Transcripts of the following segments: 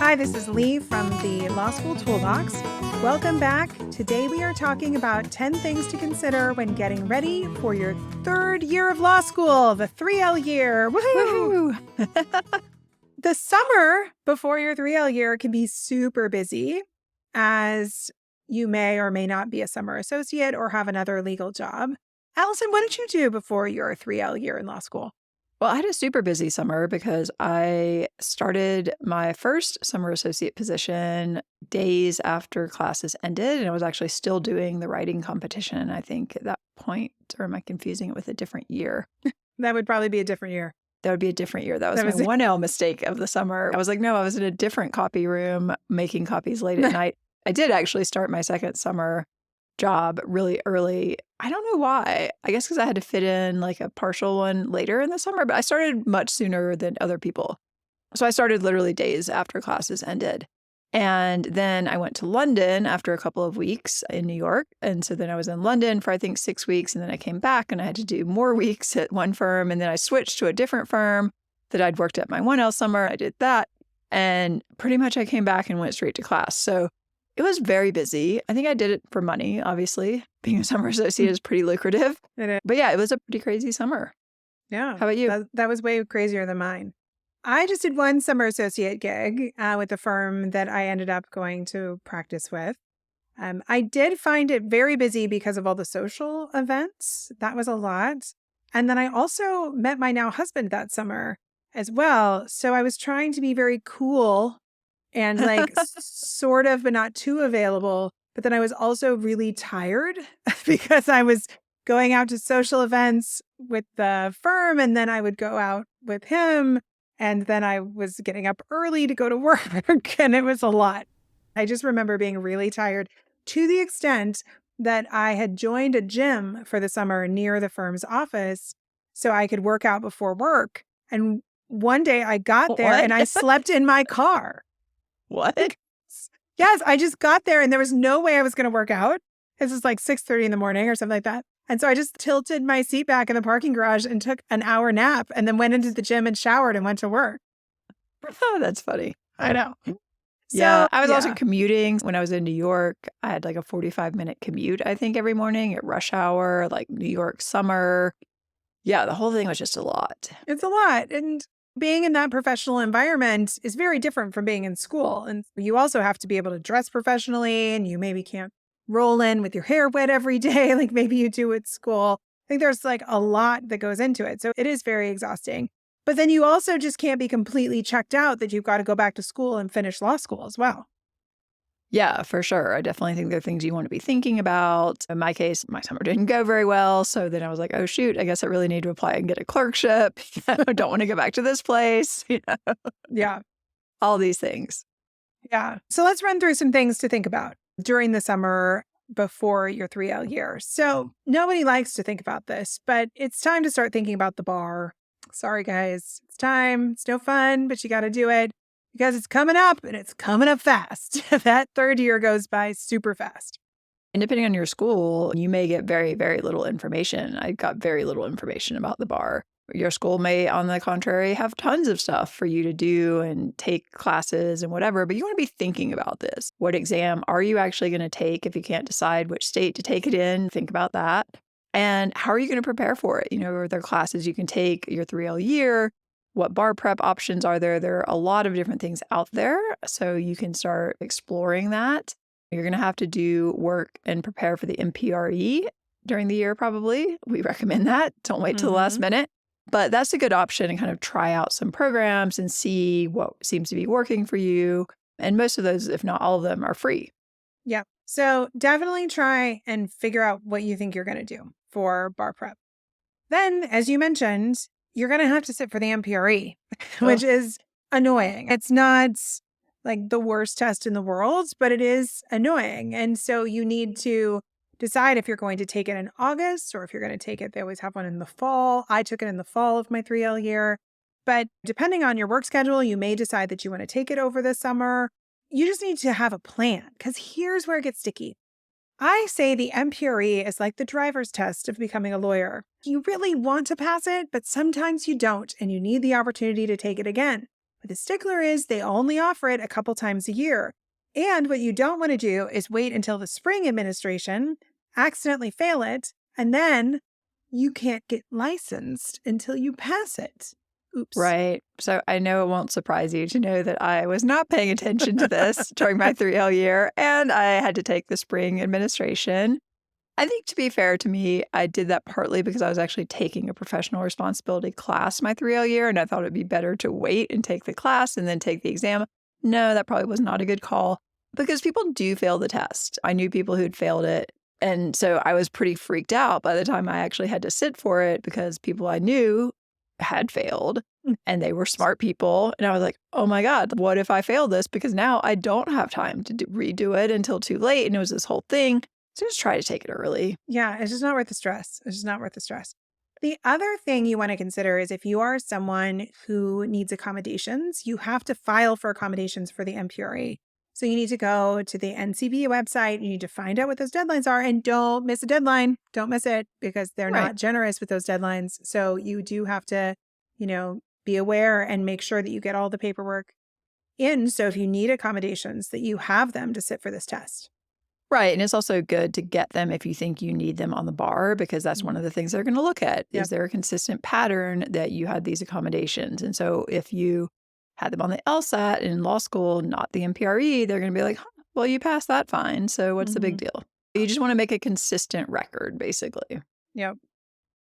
Hi, this is Lee from the Law School Toolbox. Welcome back. Today we are talking about 10 things to consider when getting ready for your third year of law school, the 3L year. Woohoo! The summer before your 3L year can be super busy, as you may or may not be a summer associate or have another legal job. Allison, what did you do before your 3L year in law school? Well, I had a super busy summer because I started my first summer associate position days after classes ended, and I was actually still doing the writing competition, I think, at that point. Or am I confusing it with a different year? That would probably be a different year. That would be a different year. That was my 1L mistake of the summer. I was like, no, I was in a different copy room making copies late at night. I did actually start my second summer job really early. I don't know why. I guess because I had to fit in like a partial one later in the summer, but I started much sooner than other people. So I started literally days after classes ended. And then I went to London after a couple of weeks in New York. And so then I was in London for, I think, 6 weeks. And then I came back and I had to do more weeks at one firm. And then I switched to a different firm that I'd worked at my 1L summer. I did that. And pretty much I came back and went straight to class. So it was very busy. I think I did it for money, obviously. Being a summer associate is pretty lucrative. It is. But yeah, it was a pretty crazy summer. Yeah. How about you? That was way crazier than mine. I just did one summer associate gig with the firm that I ended up going to practice with. I did find it very busy because of all the social events. That was a lot. And then I also met my now husband that summer as well. So I was trying to be very cool and like sort of, but not too available. But then I was also really tired because I was going out to social events with the firm, and then I would go out with him. And then I was getting up early to go to work, and it was a lot. I just remember being really tired to the extent that I had joined a gym for the summer near the firm's office so I could work out before work. And one day I got there and I slept in my car. What? Yes, I just got there and there was no way I was going to work out. This is like 6:30 in the morning or something like that. And so I just tilted my seat back in the parking garage and took an hour nap and then went into the gym and showered and went to work. Oh, that's funny. I know. Yeah, I was also commuting when I was in New York. I had like a 45-minute commute, I think, every morning at rush hour, like New York summer. Yeah, the whole thing was just a lot. It's a lot. And being in that professional environment is very different from being in school. And you also have to be able to dress professionally, and you maybe can't roll in with your hair wet every day like maybe you do at school. I think there's like a lot that goes into it. So it is very exhausting. But then you also just can't be completely checked out that you've got to go back to school and finish law school as well. Yeah, for sure. I definitely think there are things you want to be thinking about. In my case, my summer didn't go very well. So then I was like, oh, shoot, I guess I really need to apply and get a clerkship. I don't want to go back to this place. Yeah. All these things. Yeah. So let's run through some things to think about during the summer before your 3L year. So nobody likes to think about this, but it's time to start thinking about the bar. Sorry, guys. It's time. It's no fun, but you got to do it. Because it's coming up and it's coming up fast. That third year goes by super fast. And depending on your school, you may get very, very little information. I got very little information about the bar. Your school may, on the contrary, have tons of stuff for you to do and take classes and whatever, but you want to be thinking about this. What exam are you actually going to take if you can't decide which state to take it in? Think about that. And how are you going to prepare for it? Are there classes you can take your 3L year? What bar prep options are there? There are a lot of different things out there, so you can start exploring that. You're going to have to do work and prepare for the MPRE during the year, probably. We recommend that. Don't wait till the last minute. But that's a good option and kind of try out some programs and see what seems to be working for you. And most of those, if not all of them, are free. Yeah. So definitely try and figure out what you think you're going to do for bar prep. Then, as you mentioned, you're going to have to sit for the MPRE, which is annoying. It's not like the worst test in the world, but it is annoying. And so you need to decide if you're going to take it in August or if you're going to take it. They always have one in the fall. I took it in the fall of my 3L year. But depending on your work schedule, you may decide that you want to take it over the summer. You just need to have a plan, because here's where it gets sticky. I say the MPRE is like the driver's test of becoming a lawyer. You really want to pass it, but sometimes you don't, and you need the opportunity to take it again. But the stickler is they only offer it a couple times a year. And what you don't want to do is wait until the spring administration, accidentally fail it, and then you can't get licensed until you pass it. Oops. Right. So I know it won't surprise you to know that I was not paying attention to this during my 3L year, and I had to take the spring administration. I think, to be fair to me, I did that partly because I was actually taking a professional responsibility class my 3L year, and I thought it'd be better to wait and take the class and then take the exam. No, that probably was not a good call because people do fail the test. I knew people who'd failed it. And so I was pretty freaked out by the time I actually had to sit for it because people I knew had failed and they were smart people. And I was like, oh my God, what if I fail this? Because now I don't have time to redo it until too late. And it was this whole thing. So just try to take it early. Yeah, it's just not worth the stress. It's just not worth the stress. The other thing you want to consider is if you are someone who needs accommodations, you have to file for accommodations for the MPRE. So you need to go to the NCB website. You need to find out what those deadlines are and don't miss a deadline. Don't miss it because they're not generous with those deadlines. So you do have to, be aware and make sure that you get all the paperwork in. So if you need accommodations, that you have them to sit for this test. Right. And it's also good to get them if you think you need them on the bar, because that's one of the things they're going to look at. Yep. Is there a consistent pattern that you had these accommodations? And so if you had them on the LSAT in law school, not the MPRE, they're going to be like, well, you passed that fine. So what's the big deal? You just want to make a consistent record, basically. Yep.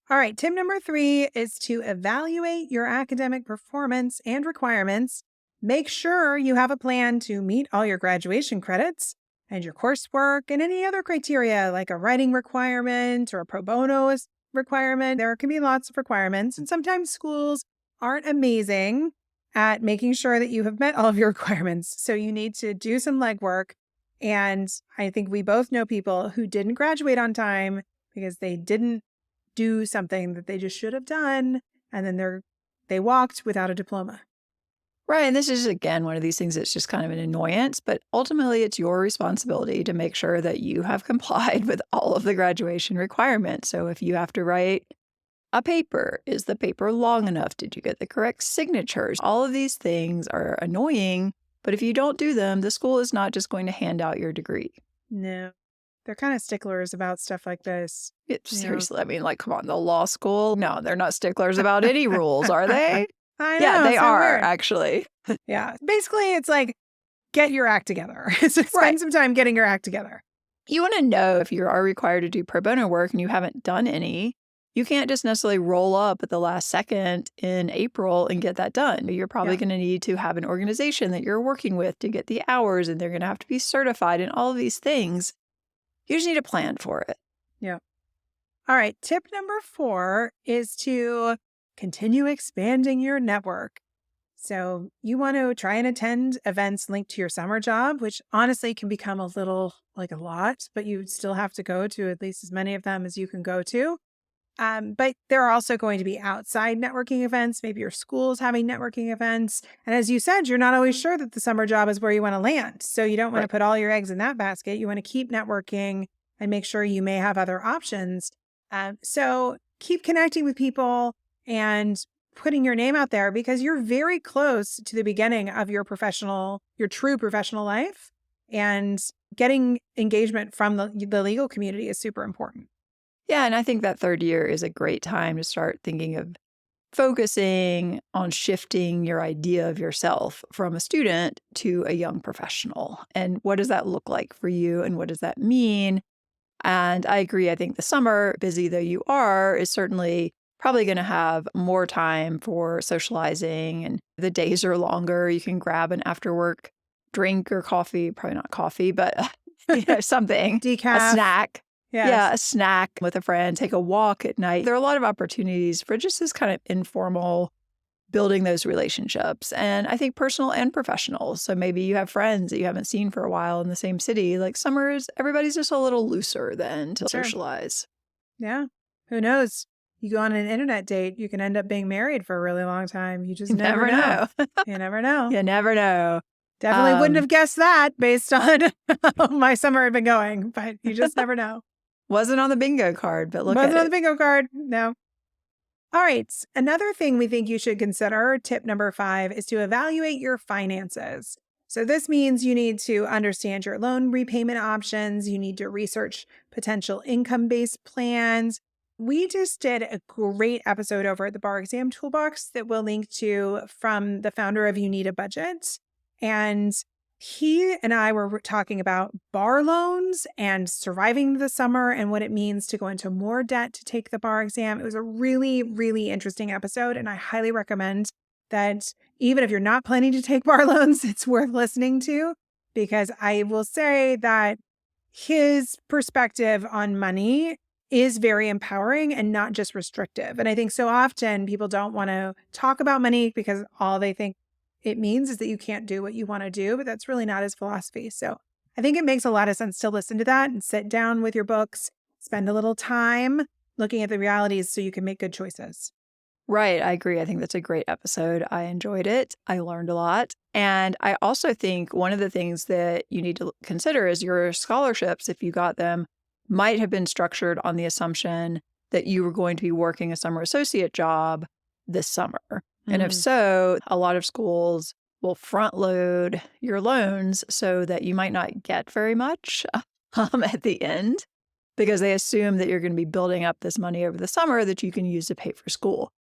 All right. Tip number 3 is to evaluate your academic performance and requirements. Make sure you have a plan to meet all your graduation credits and your coursework and any other criteria like a writing requirement or a pro bono requirement. There can be lots of requirements, and sometimes schools aren't amazing at making sure that you have met all of your requirements. So you need to do some legwork. And I think we both know people who didn't graduate on time because they didn't do something that they just should have done. And then they walked without a diploma. Right. And this is, again, one of these things that's just kind of an annoyance, but ultimately it's your responsibility to make sure that you have complied with all of the graduation requirements. So if you have to write a paper, is the paper long enough? Did you get the correct signatures? All of these things are annoying, but if you don't do them, the school is not just going to hand out your degree. No. They're kind of sticklers about stuff like this. Seriously, I mean, come on, the law school? No, they're not sticklers about any rules, are they? I know. Yeah, they so are, weird. actually. Yeah. Basically, it's like, get your act together. Spend some time getting your act together. You want to know if you are required to do pro bono work and you haven't done any. You can't just necessarily roll up at the last second in April and get that done. You're probably going to need to have an organization that you're working with to get the hours, and they're going to have to be certified and all of these things. You just need a plan for it. Yeah. All right. Tip number 4 is to continue expanding your network. So you want to try and attend events linked to your summer job, which honestly can become a little like a lot, but you still have to go to at least as many of them as you can go to. But there are also going to be outside networking events. Maybe your school's having networking events. And as you said, you're not always sure that the summer job is where you want to land. So you don't want to put all your eggs in that basket. You want to keep networking and make sure you may have other options. So keep connecting with people and putting your name out there because you're very close to the beginning of your true professional life. And getting engagement from the legal community is super important. Yeah, and I think that third year is a great time to start thinking of focusing on shifting your idea of yourself from a student to a young professional. And what does that look like for you? And what does that mean? And I agree. I think the summer, busy though you are, is certainly probably going to have more time for socializing, and the days are longer. You can grab an after work drink or coffee, probably not coffee, but something, Decaf. A snack. Yes. Yeah, a snack with a friend, take a walk at night. There are a lot of opportunities for just this kind of informal building those relationships. And I think personal and professional. So maybe you have friends that you haven't seen for a while in the same city. Like summers, everybody's just a little looser then to socialize. Yeah. Who knows? You go on an internet date, you can end up being married for a really long time. You just never know. You never know. You never know. Definitely wouldn't have guessed that based on how my summer had been going, but you just never know. Wasn't on the bingo card, but Wasn't on the bingo card. No. All right. Another thing we think you should consider, tip number 5, is to evaluate your finances. So this means you need to understand your loan repayment options. You need to research potential income-based plans. We just did a great episode over at the Bar Exam Toolbox that we'll link to from the founder of You Need a Budget. And he and I were talking about bar loans and surviving the summer and what it means to go into more debt to take the bar exam. It was a really, really interesting episode, and I highly recommend that even if you're not planning to take bar loans, it's worth listening to, because I will say that his perspective on money is very empowering and not just restrictive. And I think so often people don't want to talk about money because all they think it means is that you can't do what you want to do, but that's really not his philosophy. So I think it makes a lot of sense to listen to that and sit down with your books, spend a little time looking at the realities so you can make good choices. Right. I agree. I think that's a great episode. I enjoyed it. I learned a lot. And I also think one of the things that you need to consider is your scholarships, if you got them, might have been structured on the assumption that you were going to be working a summer associate job this summer. And if so, a lot of schools will front load your loans so that you might not get very much at the end, because they assume that you're going to be building up this money over the summer that you can use to pay for school,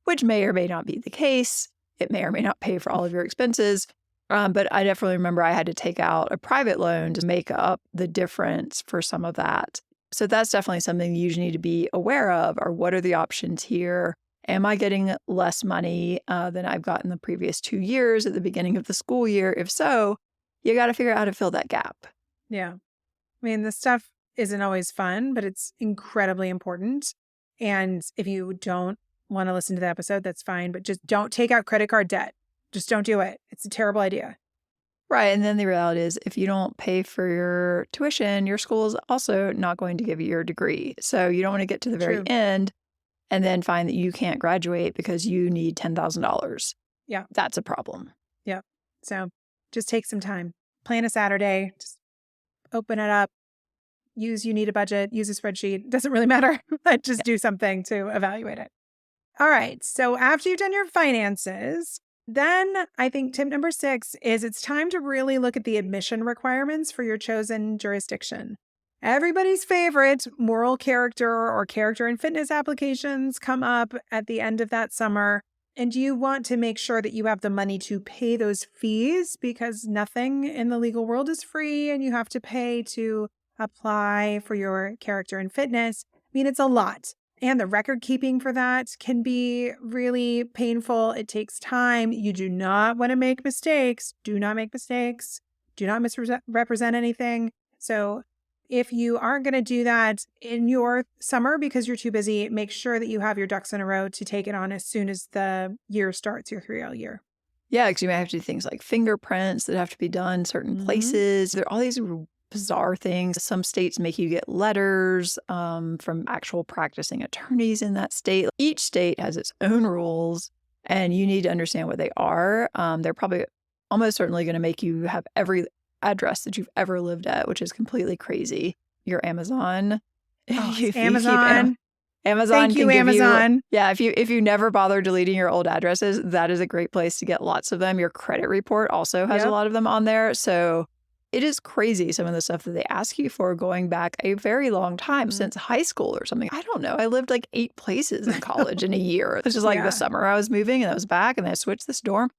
which may or may not be the case. It may or may not pay for all of your expenses. But I definitely remember I had to take out a private loan to make up the difference for some of that. So that's definitely something you need to be aware of, or what are the options here? Am I getting less money than I've gotten the previous 2 years at the beginning of the school year? If so, you got to figure out how to fill that gap. Yeah. I mean, this stuff isn't always fun, but it's incredibly important. And if you don't want to listen to the episode, that's fine, but just don't take out credit card debt. Just don't do it. It's a terrible idea. Right. And then the reality is, if you don't pay for your tuition, your school is also not going to give you your degree. So you don't want to get to the very True. end and then find that you can't graduate because you need $10,000. Yeah. That's a problem. Yeah. So just take some time. Plan a Saturday. Just open it up. Use You Need a Budget. Use a spreadsheet. Doesn't really matter. But just do something to evaluate it. All right. So after you've done your finances, then I think tip number 6 is it's time to really look at the admission requirements for your chosen jurisdiction. Everybody's favorite moral character or character and fitness applications come up at the end of that summer. And you want to make sure that you have the money to pay those fees, because nothing in the legal world is free and you have to pay to apply for your character and fitness. I mean, it's a lot. And the record keeping for that can be really painful. It takes time. You do not want to make mistakes. Do not make mistakes. Do not misrepresent anything. So if you aren't going to do that in your summer because you're too busy, make sure that you have your ducks in a row to take it on as soon as the year starts, your 3L year. Yeah, because you may have to do things like fingerprints that have to be done certain places. There are all these bizarre things. Some states make you get letters from actual practicing attorneys in that state. Each state has its own rules, and you need to understand what they are. They're probably almost certainly going to make you have every address that you've ever lived at, which is completely crazy. Your Amazon. Amazon. Amazon Thank you, Amazon. If you never bother deleting your old addresses, that is a great place to get lots of them. Your credit report also has a lot of them on there. So it is crazy, some of the stuff that they ask you for going back a very long time, since high school or something. I don't know. I lived like 8 places in college in a year. It's just like the summer I was moving and I was back and I switched this dorm.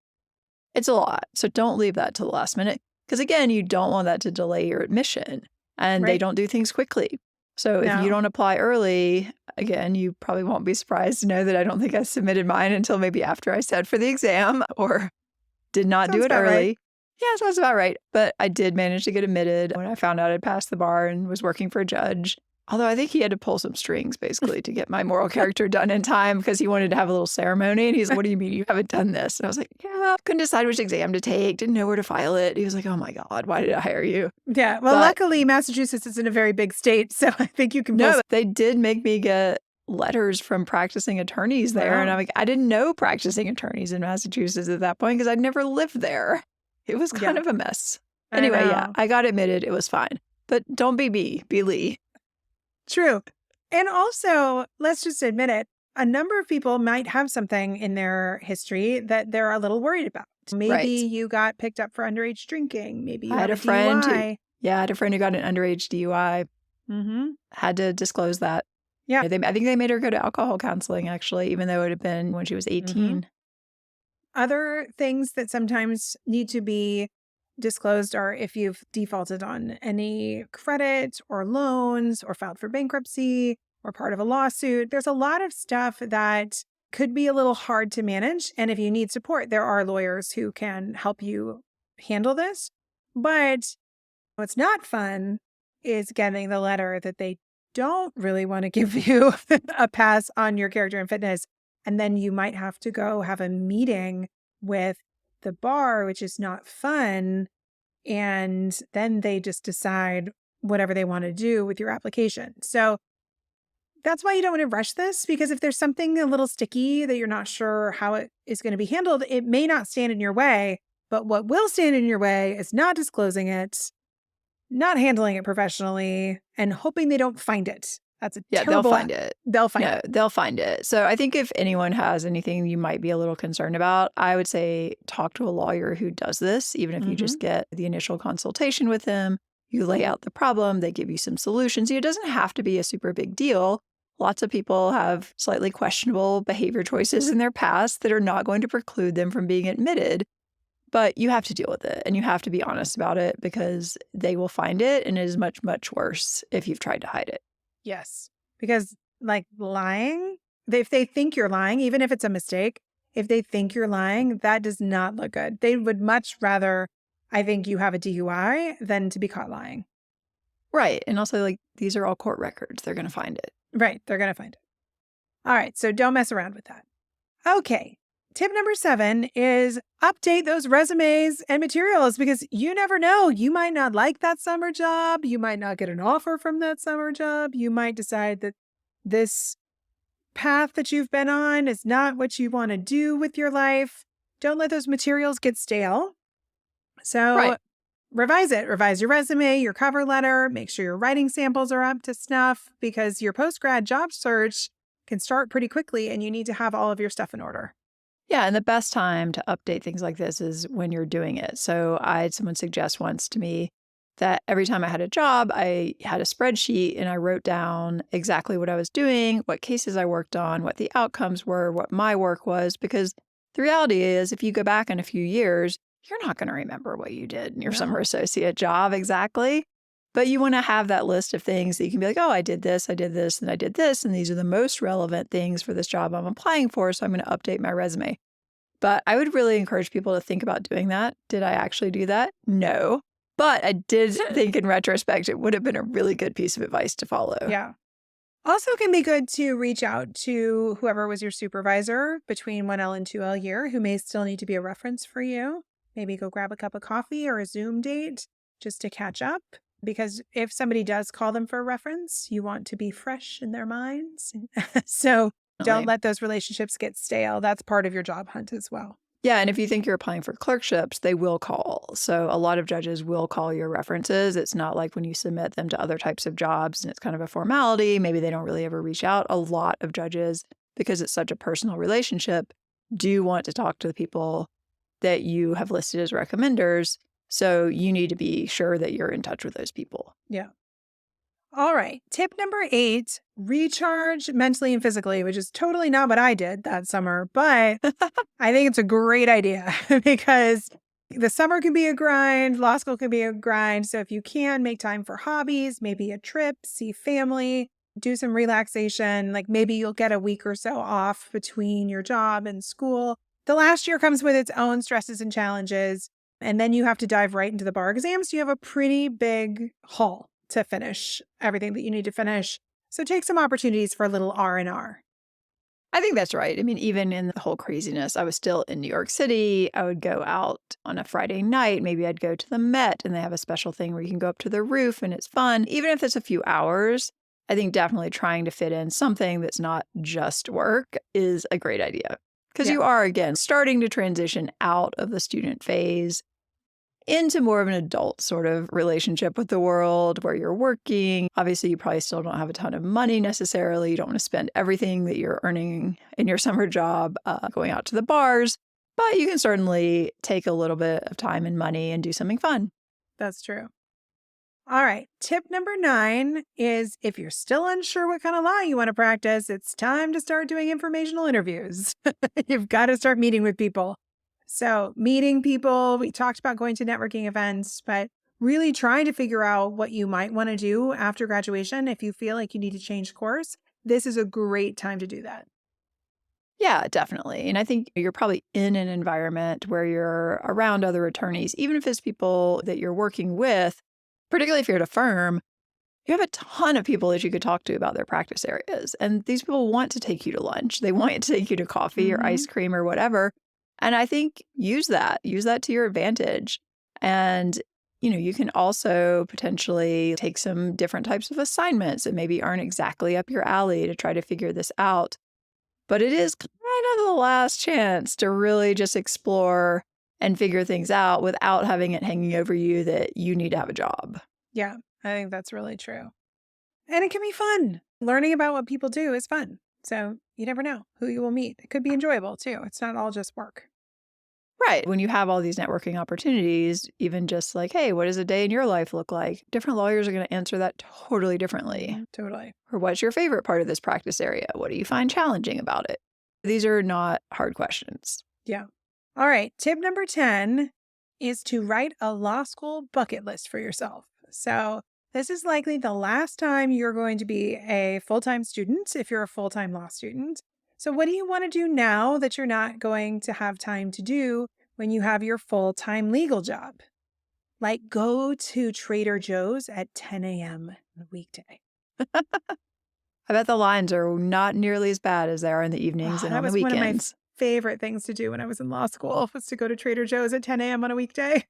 It's a lot. So don't leave that to the last minute. Because again, you don't want that to delay your admission, and they don't do things quickly. So if you don't apply early, again, you probably won't be surprised to know that I don't think I submitted mine until maybe after I sat for the exam, or did not do it early. Right. Yeah, sounds about right. But I did manage to get admitted when I found out I'd passed the bar and was working for a judge. Although I think he had to pull some strings, basically, to get my moral character done in time, because he wanted to have a little ceremony. And he's like, "What do you mean you haven't done this?" And I was like, "Yeah, couldn't decide which exam to take, didn't know where to file it." He was like, "Oh my God, why did I hire you?" Yeah. Well, luckily, Massachusetts isn't a very big state, so I think you can pull. No, they did make me get letters from practicing attorneys there. And I'm like, I didn't know practicing attorneys in Massachusetts at that point because I'd never lived there. It was kind of a mess. Anyway, I got admitted. It was fine. But don't be me, be Lee. True. And also, let's just admit it, a number of people might have something in their history that they're a little worried about. Maybe Right. you got picked up for underage drinking. Maybe you I had have a a friend who DUI. yeah, I had a friend who got an underage DUI, Mm-hmm. had to disclose that. Yeah. I think they made her go to alcohol counseling, actually, even though it had been when she was Mm-hmm. 18. Other things that sometimes need to be disclosed are if you've defaulted on any credit or loans or filed for bankruptcy or part of a lawsuit. There's a lot of stuff that could be a little hard to manage. And if you need support, there are lawyers who can help you handle this. But what's not fun is getting the letter that they don't really want to give you a pass on your character and fitness. And then you might have to go have a meeting with the bar, which is not fun. And then they just decide whatever they want to do with your application. So that's why you don't want to rush this, because if there's something a little sticky that you're not sure how it is going to be handled, it may not stand in your way. But what will stand in your way is not disclosing it, not handling it professionally, and hoping they don't find it. That's a Yeah, they'll terrible. find it. They'll find No, it. they'll find it. So I think if anyone has anything you might be a little concerned about, I would say talk to a lawyer who does this, even if you Hmm. just get the initial consultation with them. You lay out the problem, they give you some solutions. It doesn't have to be a super big deal. Lots of people have slightly questionable behavior choices in their past that are not going to preclude them from being admitted. But you have to deal with it and you have to be honest about it because they will find it and it is much, much worse if you've tried to hide it. Yes. Because like lying, if they think you're lying, even if it's a mistake, if they think you're lying, that does not look good. They would much rather, I think, you have a DUI than to be caught lying. Right. And also, like, these are all court records. They're going to find it. Right. They're going to find it. All right. So don't mess around with that. Okay. Tip number 7 is update those resumes and materials, because you never know. You might not like that summer job. You might not get an offer from that summer job. You might decide that this path that you've been on is not what you want to do with your life. Don't let those materials get stale. So Right. revise it. Revise your resume, your cover letter. Make sure your writing samples are up to snuff, because your post-grad job search can start pretty quickly and you need to have all of your stuff in order. Yeah. And the best time to update things like this is when you're doing it. So I had someone suggest once to me that every time I had a job, I had a spreadsheet and I wrote down exactly what I was doing, what cases I worked on, what the outcomes were, what my work was. Because the reality is, if you go back in a few years, you're not going to remember what you did in your summer No. associate job exactly. But you want to have that list of things that you can be like, oh, I did this, and I did this. And these are the most relevant things for this job I'm applying for. So I'm going to update my resume. But I would really encourage people to think about doing that. Did I actually do that? No. But I did think in retrospect, it would have been a really good piece of advice to follow. Yeah. Also, can be good to reach out to whoever was your supervisor between 1L and 2L year, who may still need to be a reference for you. Maybe go grab a cup of coffee or a Zoom date just to catch up. Because if somebody does call them for a reference, you want to be fresh in their minds. So don't Definitely. let those relationships get stale. That's part of your job hunt as well. Yeah. And if you think you're applying for clerkships, they will call. So a lot of judges will call your references. It's not like when you submit them to other types of jobs and it's kind of a formality. Maybe they don't really ever reach out. A lot of judges, because it's such a personal relationship, do want to talk to the people that you have listed as recommenders. So you need to be sure that you're in touch with those people. Yeah. All right. Tip number 8, recharge mentally and physically, which is totally not what I did that summer, but I think it's a great idea because the summer can be a grind, law school can be a grind. So if you can make time for hobbies, maybe a trip, see family, do some relaxation, like maybe you'll get a week or so off between your job and school. The last year comes with its own stresses and challenges, and then you have to dive right into the bar exams. You have a pretty big haul to finish everything that you need to finish. So take some opportunities for a little R&R. I think that's right. I mean, even in the whole craziness, I was still in New York City. I would go out on a Friday night. Maybe I'd go to the Met and they have a special thing where you can go up to the roof and it's fun. Even if it's a few hours, I think definitely trying to fit in something that's not just work is a great idea. Because Yeah. you are, again, starting to transition out of the student phase. into more of an adult sort of relationship with the world where you're working. Obviously, you probably still don't have a ton of money necessarily. You don't want to spend everything that you're earning in your summer job going out to the bars, but you can certainly take a little bit of time and money and do something fun. That's true. All right. Tip number 9 is if you're still unsure what kind of law you want to practice, it's time to start doing informational interviews. You've got to start meeting with people. So, meeting people, we talked about going to networking events, but really trying to figure out what you might want to do after graduation. If you feel like you need to change course, this is a great time to do that. Yeah, definitely. And I think you're probably in an environment where you're around other attorneys, even if it's people that you're working with, particularly if you're at a firm, you have a ton of people that you could talk to about their practice areas. And these people want to take you to lunch. They want to take you to coffee or Hmm. ice cream or whatever. And I think use that to your advantage. And, you can also potentially take some different types of assignments that maybe aren't exactly up your alley to try to figure this out. But it is kind of the last chance to really just explore and figure things out without having it hanging over you that you need to have a job. Yeah, I think that's really true. And it can be fun. Learning about what people do is fun. So you never know who you will meet. It could be enjoyable too. It's not all just work. Right. When you have all these networking opportunities, even just like, hey, what does a day in your life look like? Different lawyers are going to answer that totally differently. Mhm, totally. Or what's your favorite part of this practice area? What do you find challenging about it? These are not hard questions. Yeah. All right. Tip number 10 is to write a law school bucket list for yourself. So, this is likely the last time you're going to be a full time student if you're a full time law student. So, what do you want to do now that you're not going to have time to do when you have your full time legal job? Like go to Trader Joe's at 10 a.m. on a weekday. I bet the lines are not nearly as bad as they are in the evenings Oh, and that on the was one of my weekends. favorite things to do when I was in law school was to go to Trader Joe's at 10 a.m. on a weekday.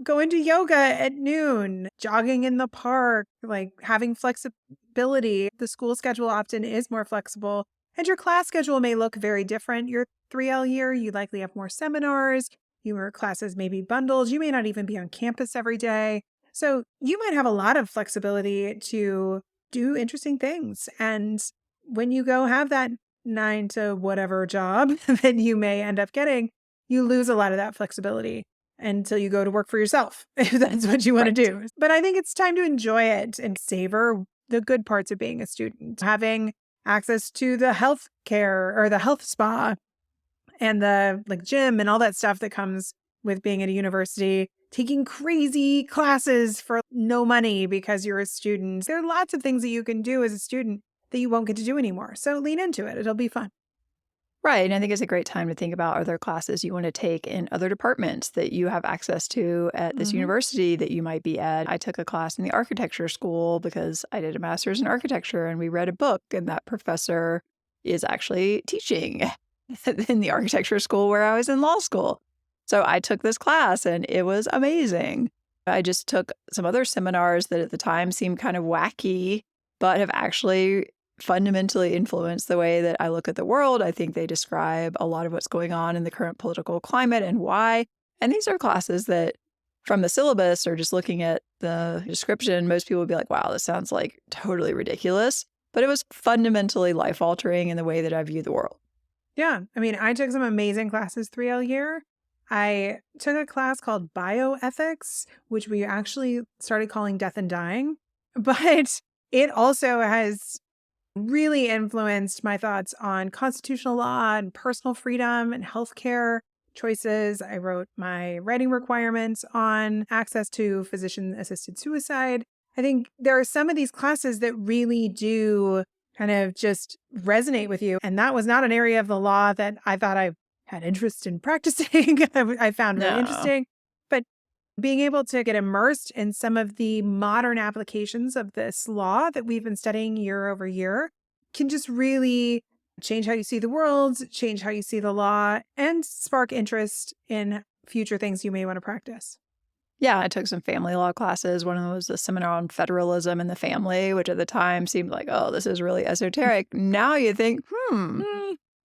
Going to yoga at noon, jogging in the park, like having flexibility. The school schedule often is more flexible, and your class schedule may look very different. Your 3L year, you likely have more seminars, your classes may be bundled, you may not even be on campus every day. So you might have a lot of flexibility to do interesting things. And when you go have that 9 to whatever job that you may end up getting, you lose a lot of that flexibility until you go to work for yourself, if that's what you want to Right. do. But I think it's time to enjoy it and savor the good parts of being a student. Having access to the health care or the health spa and the like gym and all that stuff that comes with being at a university, taking crazy classes for no money because you're a student. There are lots of things that you can do as a student that you won't get to do anymore. So lean into it. It'll be fun. Right. And I think it's a great time to think about other classes you want to take in other departments that you have access to at this Hmm. university that you might be at. I took a class in the architecture school because I did a master's in architecture and we read a book, and that professor is actually teaching in the architecture school where I was in law school. So I took this class and it was amazing. I just took some other seminars that at the time seemed kind of wacky, but have actually fundamentally influenced the way that I look at the world. I think they describe a lot of what's going on in the current political climate and why. And these are classes that, from the syllabus or just looking at the description, most people would be like, wow, this sounds like totally ridiculous. But it was fundamentally life altering in the way that I view the world. Yeah. I mean, I took some amazing classes 3L year. I took a class called bioethics, which we actually started calling death and dying, but it also has really influenced my thoughts on constitutional law and personal freedom and healthcare choices. I wrote my writing requirements on access to physician assisted suicide. I think there are some of these classes that really do kind of just resonate with you. And that was not an area of the law that I thought I had interest in practicing. I found really No. interesting. But being able to get immersed in some of the modern applications of this law that we've been studying year over year can just really change how you see the world, change how you see the law, and spark interest in future things you may want to practice. Yeah, I took some family law classes. One of them was a seminar on federalism in the family, which at the time seemed like, oh, this is really esoteric. Now you think, Hmm.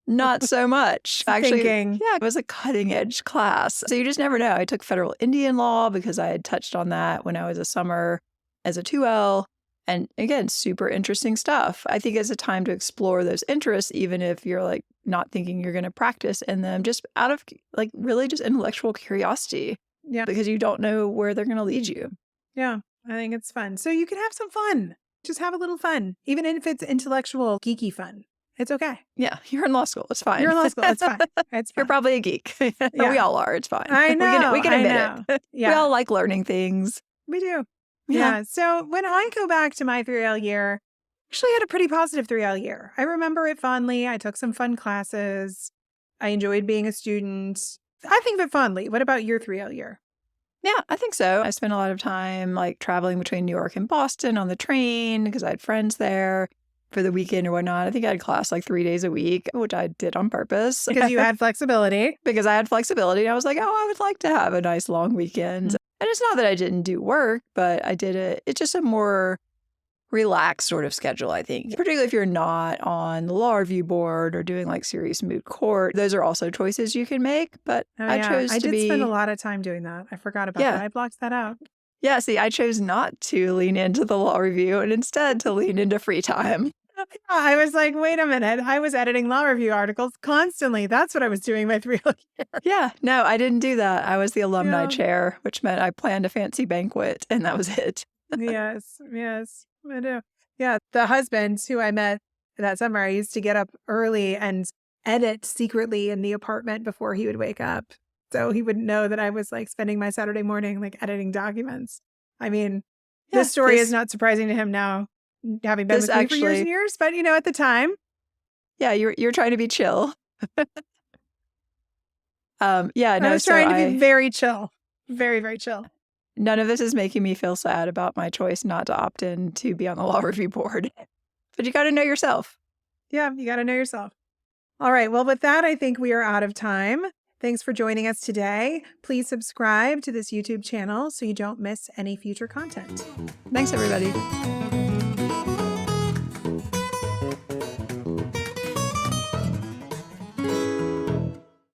Not so much. Actually, Thinking. yeah, it was a cutting edge class. So you just never know. I took federal Indian law because I had touched on that when I was a summer as a 2L. And again, super interesting stuff. I think it's a time to explore those interests, even if you're like not thinking you're going to practice in them, just out of like really just intellectual curiosity. Yeah. Because you don't know where they're going to lead you. Yeah. I think it's fun. So you can have some fun. Just have a little fun, even if it's intellectual, geeky fun. It's okay. Yeah, you're in law school. It's fine. You're in law school. It's fine. It's fine. You're probably a geek. Yeah. We all are. It's fine. I know. We can admit it. Yeah. We all like learning things. We do. Yeah. So when I go back to my 3L year, I actually had a pretty positive 3L year. I remember it fondly. I took some fun classes. I enjoyed being a student. I think of it fondly. What about your 3L year? Yeah, I think so. I spent a lot of time like traveling between New York and Boston on the train because I had friends there for the weekend or whatnot. I think I had class like 3 days a week, which I did on purpose. Because you had flexibility. Because I had flexibility. I was like, oh, I would like to have a nice long weekend. Mm-hmm. And it's not that I didn't do work, but I did it. It's just a more relaxed sort of schedule, I think. Particularly if you're not on the law review board or doing like serious moot court. Those are also choices you can make. But I chose to be... I did spend a lot of time doing that. I forgot about that. I blocked that out. Yeah, see, I chose not to lean into the law review and instead to lean into free time. I was like, wait a minute. I was editing law review articles constantly. That's what I was doing my 3L year. Yeah, no, I didn't do that. I was the alumni chair, which meant I planned a fancy banquet and that was it. Yes, I do. Yeah, the husband who I met that summer, I used to get up early and edit secretly in the apartment before he would wake up. So he wouldn't know that I was like spending my Saturday morning like editing documents. I mean, this story is not surprising to him now, having been with me for years and years. But, you know, at the time. Yeah, you're trying to be chill. I was trying to be very chill. Very, very chill. None of this is making me feel sad about my choice not to opt in to be on the law review board. But you got to know yourself. Yeah, you got to know yourself. All right. Well, with that, I think we are out of time. Thanks for joining us today. Please subscribe to this YouTube channel so you don't miss any future content. Thanks, everybody.